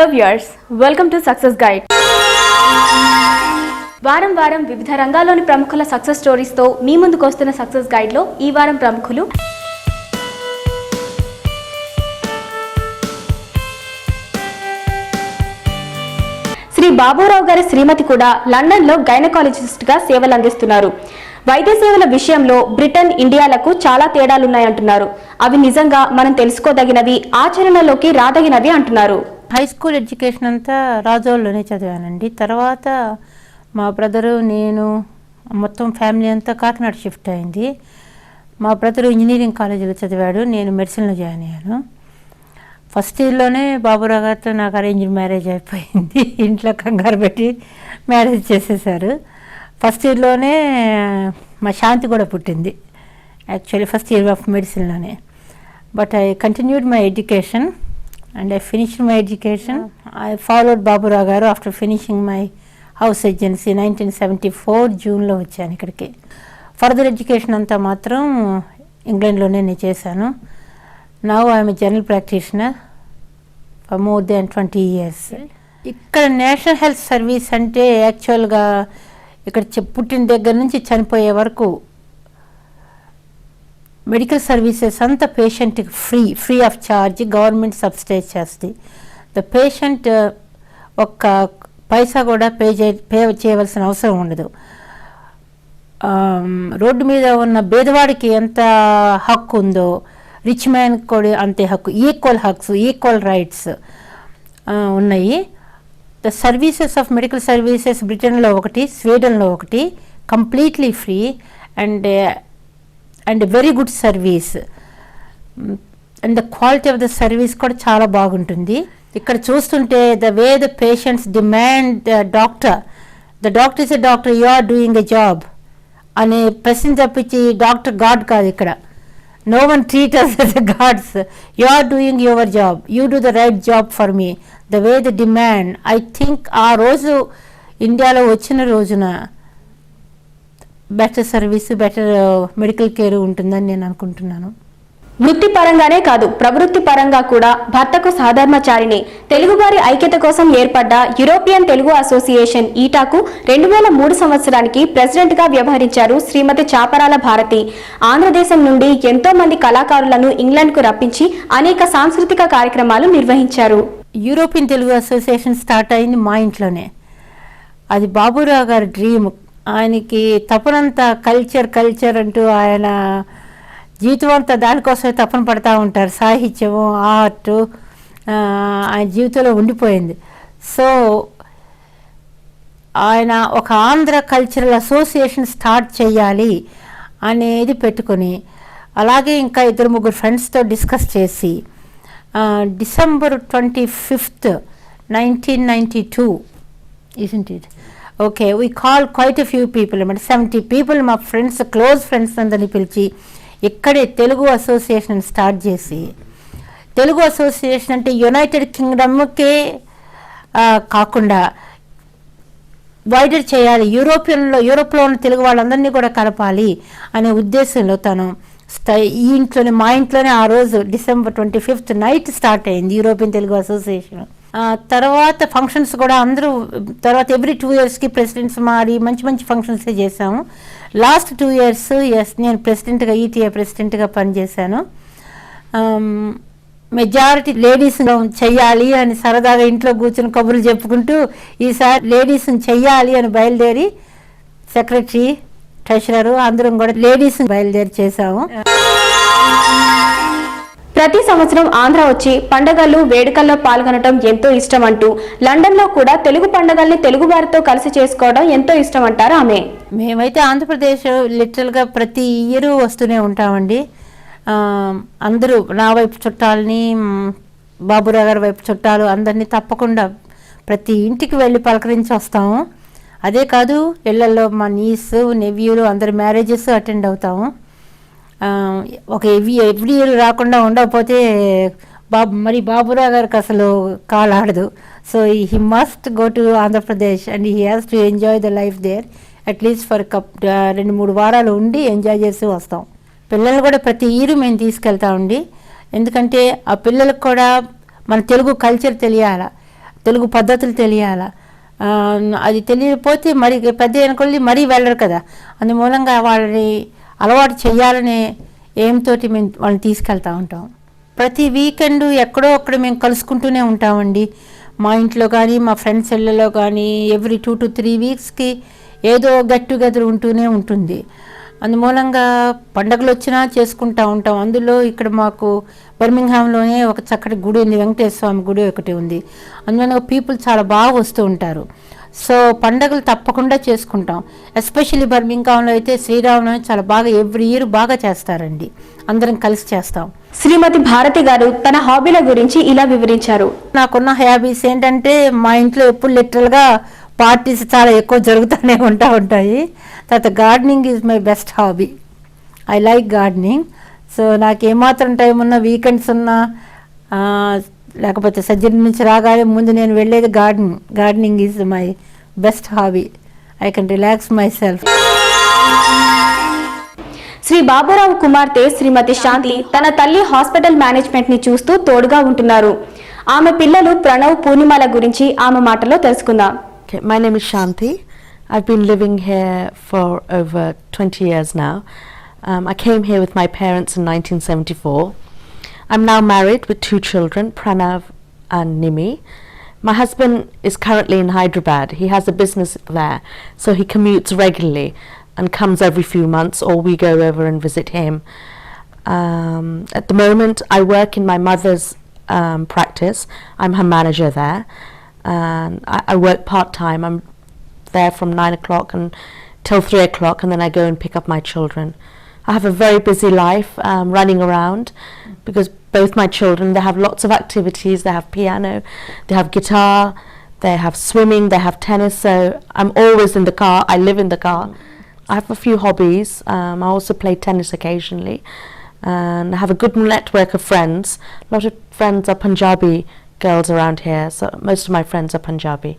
Hello viewers, welcome to success guide. వారం వారం వివిధ రంగాల్లోని ప్రముఖుల సక్సెస్ స్టోరీస్తో మీ ముందుకు వస్తున్న సక్సెస్ గైడ్లో ఈ వారం ప్రముఖులు శ్రీ బాబురావు గారి శ్రీమతి కూడా లండన్లో గైనకాలజిస్ట్గా సేవలు అందిస్తున్నారు. వైద్య సేవల విషయంలో బ్రిటన్, ఇండియాలకు చాలా తేడాలున్నాయంటున్నారు. అవి నిజంగా మనం తెలుసుకోదగినవి, ఆచరణలోకి రాదగినవి అంటున్నారు. హై స్కూల్ ఎడ్యుకేషన్ అంతా రాజోల్లోనే చదివానండి. తర్వాత మా బ్రదరు, నేను, మొత్తం ఫ్యామిలీ అంతా కాకినాడ షిఫ్ట్ అయింది. మా బ్రదరు ఇంజనీరింగ్ కాలేజీలో చదివాడు, నేను మెడిసిన్లో జాయిన్ అయ్యాను. ఫస్ట్ ఇయర్లోనే బాబురావు గారితో నాకు అరేంజ్డ్ మ్యారేజ్ అయిపోయింది. ఇంట్లో కంగారు పెట్టి మ్యారేజ్ చేసేసారు. ఫస్ట్ ఇయర్లోనే మా శాంతి కూడా పుట్టింది, యాక్చువల్లీ ఫస్ట్ ఇయర్ ఆఫ్ మెడిసిన్లోనే. But I continued my education and I finished my education. I followed Baburao garu after finishing my house agency 1974 జూన్లో వచ్చాను ఇక్కడికి. ఫర్దర్ ఎడ్యుకేషన్ అంతా మాత్రం ఇంగ్లాండ్లోనే నేను చేశాను. Now I'm a general practitioner for more than 20 years. ఇక్కడ national health service అంటే యాక్చువల్గా ఇక్కడ పుట్టిన దగ్గర నుంచి చనిపోయే వరకు మెడికల్ సర్వీసెస్ అంతా పేషెంట్కి free of charge government subsidise చేస్తుంది. ద పేషెంట్ ఒక్క పైసా కూడా పే చేయవలసిన అవసరం ఉండదు. రోడ్డు మీద ఉన్న పేదవాడికి ఎంత హక్కు ఉందో రిచ్ మ్యాన్కి కూడా అంతే హక్కు. ఈక్వల్ హక్స్, ఈక్వల్ రైట్స్ ఉన్నాయి. The services of medical services బ్రిటన్లో ఒకటి, స్వీడన్లో ఒకటి, completely free and very good service. And the quality of the service కూడా చాలా బాగుంటుంది. ఇక్కడ చూస్తుంటే the way the patients demand the doctor is a doctor, you are doing a job అనే ప్రశ్న తప్పించి డాక్టర్ గాడ్ కాదు ఇక్కడ. No one treat us as a gods. You are doing your job, you do the right job for me. The way the demand, I think ఆ రోజు ఇండియాలో వచ్చిన రోజున better service, better medical care ఉంటుందని నేను అనుకుంటున్నాను. వృత్తిపరంగానే కాదు, ప్రవృత్తి పరంగా కూడా భర్తకు సాధారణచారిణి, తెలుగువారి ఐక్యత కోసం ఏర్పడ్డ యూరోపియన్ తెలుగు అసోసియేషన్ ఈటాకు 2003 సంవత్సరానికి ప్రెసిడెంట్గా వ్యవహరించారు శ్రీమతి చాపరాల భారతి. ఆంధ్రదేశం నుండి ఎంతో మంది కళాకారులను ఇంగ్లాండ్కు రప్పించి అనేక సాంస్కృతిక కార్యక్రమాలు నిర్వహించారు. యూరోపియన్ తెలుగు అసోసియేషన్ స్టార్ట్ అయింది మా ఇంట్లోనే. అది బాబురావు గారి డ్రీమ్. ఆయనకి తపనంతా కల్చర్ అంటూ ఆయన జీవితం అంతా దానికోసమే తపన పడతా ఉంటారు. సాహిత్యము, ఆర్ట్ ఆయన జీవితంలో ఉండిపోయింది. సో ఆయన ఒక ఆంధ్ర కల్చరల్ అసోసియేషన్ స్టార్ట్ చేయాలి అనేది పెట్టుకొని, అలాగే ఇంకా 2-3 ఫ్రెండ్స్తో డిస్కస్ చేసి December 25th, 1992 isn't it? Okay, we called quite a few people, about 70 people, మా ఫ్రెండ్స్, క్లోజ్ ఫ్రెండ్స్ అందరినీ పిలిచి ఇక్కడే తెలుగు అసోసియేషన్ స్టార్ట్ చేసి, తెలుగు అసోసియేషన్ అంటే యునైటెడ్ కింగ్డమ్కే కాకుండా వైడర్ చేయాలి, యూరోప్లో ఉన్న తెలుగు వాళ్ళందరినీ కూడా కలపాలి అనే ఉద్దేశంలో తను మా ఇంట్లోనే ఆ రోజు December 25th నైట్ స్టార్ట్ అయింది యూరోపియన్ తెలుగు అసోసియేషన్. తర్వాత ఫంక్షన్స్ కూడా అందరూ, తర్వాత ఎవ్రీ 2 yearsకి ప్రెసిడెంట్స్ మారి మంచి ఫంక్షన్సే చేశాము. లాస్ట్ 2 years నేను ప్రెసిడెంట్గా, ఈటీఏ ప్రెసిడెంట్గా పనిచేశాను. మెజారిటీ లేడీస్ చెయ్యాలి అని సరదాగా ఇంట్లో కూర్చొని కబుర్లు చెప్పుకుంటూ ఈసారి లేడీస్ని చెయ్యాలి అని బయలుదేరి సెక్రటరీ, ట్రెషరరు అందరం కూడా లేడీస్ బయలుదేరి చేశాము. ప్రతి సంవత్సరం ఆంధ్ర వచ్చి పండగలు, వేడుకల్లో పాల్గొనడం ఎంతో ఇష్టం అంటూ లండన్లో కూడా తెలుగు పండగల్ని తెలుగు వారితో కలిసి చేసుకోవడం ఎంతో ఇష్టం అంటారు ఆమె. మేమైతే ఆంధ్రప్రదేశ్ లిటరల్గా ప్రతి ఇయర్ వస్తూనే ఉంటామండి. అందరూ నా వైపు చుట్టాలని, బాబురావు గారి వైపు చుట్టాలు అందరినీ తప్పకుండా ప్రతి ఇంటికి వెళ్ళి పలకరించి వస్తాము. అదే కాదు, ఇళ్లలో మా నీసు, నెవ్యూలు అందరి మ్యారేజెస్ అటెండ్ అవుతాము. ఒక ఎవ్రీ ఇయర్ రాకుండా ఉండకపోతే బాబురావు గారికి అసలు కాల్ ఆడదు. So he must go to Andhra Pradesh and he has to enjoy the life there. At least for 2-3 వారాలు ఉండి ఎంజాయ్ చేసి వస్తాం. పిల్లలు కూడా ప్రతి ఇయర్ మేము తీసుకెళ్తామండి. ఎందుకంటే ఆ పిల్లలకు కూడా మన తెలుగు కల్చర్ తెలియాలి. తెలుగు పద్ధతులు తెలియాలా, అది తెలియకపోతే మరి పెద్ద ఎన్నికల్ని మరీ వెళ్ళరు కదా. అందుమూలంగా వాళ్ళని అలవాటు చేయాలనే ఏంతోటి మేము వాళ్ళని తీసుకెళ్తూ ఉంటాం. ప్రతి వీకెండ్ ఎక్కడో అక్కడ మేము కలుసుకుంటూనే ఉంటామండి. మా ఇంట్లో కానీ మా ఫ్రెండ్స్ ఇళ్ళలో కానీ ఎవ్రీ 2 to 3 వీక్స్కి ఏదో గెట్ టుగెదర్ ఉంటూనే ఉంటుంది. అందుమూలంగా పండగలు వచ్చినా చేసుకుంటూ ఉంటాం. అందులో ఇక్కడ మాకు బర్మింగ్హామ్లోనే ఒక చక్కటి గుడి ఉంది, వెంకటేశ్వర స్వామి గుడి ఒకటి ఉంది. అందువల్ల పీపుల్ చాలా బాగా వస్తూ ఉంటారు. సో పండగలు తప్పకుండా చేసుకుంటాం. ఎస్పెషల్లీ బర్మింగ్హామ్లో అయితే శ్రీరామనవమి చాలా బాగా ఎవ్రీ ఇయర్ బాగా చేస్తారండి. అందరం కలిసి చేస్తాం. శ్రీమతి భారతి గారు తన హాబీల గురించి ఇలా వివరించారు. నాకున్న హ్యాబీస్ ఏంటంటే మా ఇంట్లో ఎప్పుడు లిటరల్గా పార్టీస్ చాలా ఎక్కువ జరుగుతూనే ఉంటాయి. తర్వాత gardening is my best hobby. I like gardening. So నాకు ఏమాత్రం టైం ఉన్నా, వీకెండ్స్ ఉన్నా, లేకపోతే సర్జరీ నుంచి రాగానే ముందు నేను వెళ్ళేది gardening is my best hobby. I can relax myself. Shri Baburao కుమార్తె శ్రీమతి శాంతి తన తల్లి హాస్పిటల్ మేనేజ్మెంట్ ని చూస్తూ తోడుగా ఉంటున్నారు. ఆమె పిల్లలు ప్రణవ్, పూర్ణిమల గురించి ఆమె మాటలో తెలుసుకుందాం. Okay, my name is Shanti. I've been living here for over 20 years now. I came here with my parents in 1974. I'm now married with 2 children, Pranav and Nimi. My husband is currently in Hyderabad. He has a business there, so he commutes regularly and comes every few months, or we go over and visit him. At the moment, I work in my mother's practice. I'm her manager there. And I work part-time. I'm there from 9 o'clock till 3 o'clock, and then I go and pick up my children. I have a very busy life running around because both my children, they have lots of activities. They have piano, they have guitar, they have swimming, they have tennis. So I'm always in the car. I live in the car. I have a few hobbies. I also play tennis occasionally, and I have a good network of friends. A lot of friends are Punjabi girls around here, so most of my friends are Punjabi.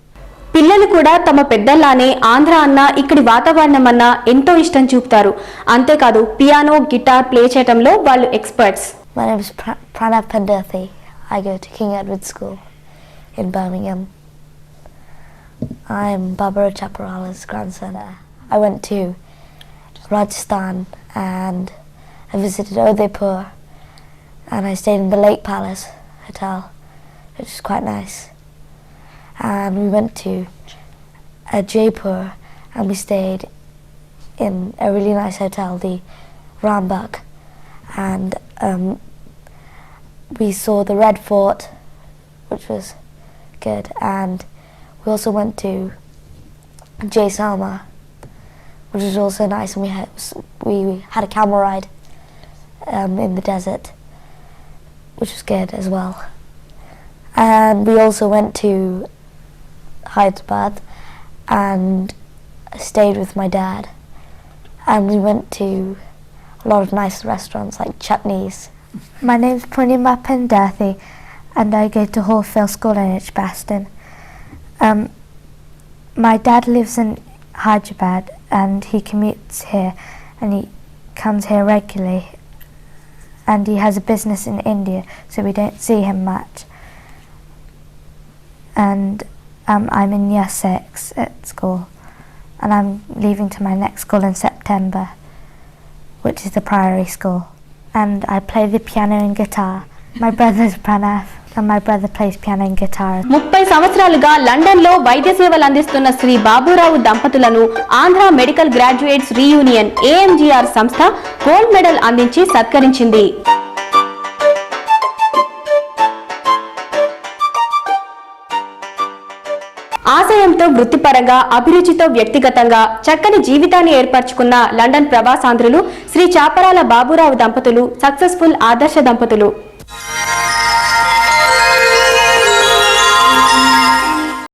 పిల్లలు కూడా తమ పెద్దలానే ఆంధ్ర అన్న ఇక్కడి వాతావరణం అన్న ఎంతో ఇష్టం చూపుతారు. అంతేకాదు పియానో, గిటార్ ప్లే చేయడంలో వాళ్ళు experts. My name is Pranav Pandurthi. I go to King Edward School in Birmingham. I'm Barbara Chaparala's grandson. I went to Rajasthan and I visited Udaipur and I stayed in the Lake Palace Hotel, which is quite nice. And we went to Jaipur and we stayed in a really nice hotel, the Rambagh, and we saw the Red Fort, which was good, and we also went to Jaisalmer, which was also nice, and we had a camel ride in the desert, which was good as well. And we also went to Hyderabad and stayed with my dad, and we went to a lot of nice restaurants like Chutneys. My name's Purnima Pandurthi and I go to Hallfield School in Edgbaston. My dad lives in Hyderabad and he commutes here and he comes here regularly, and he has a business in India, so we don't see him much. And I'm in year 6 at school, and I'm leaving to my next school in September, which is the Priory School. And I play the piano and guitar. My brother's Pranav, and my brother plays piano and guitar. 30 సంవత్సరాలుగా London లో వైద్య సేవలు అందిస్తున్న శ్రీ బాబురావు దంపతులను Andhra medical graduates reunion AMGR సంస్థ gold medal అందించి సత్కరించింది. ఆశయంతో వృత్తిపరంగా, అభిరుచితో వ్యక్తిగతంగా చక్కని జీవితాన్ని ఏర్పరచుకున్న లండన్ ప్రవాసాంధ్రులు శ్రీ చాపరాల బాబురావు దంపతులు సక్సెస్ఫుల్ ఆదర్శ దంపతులు.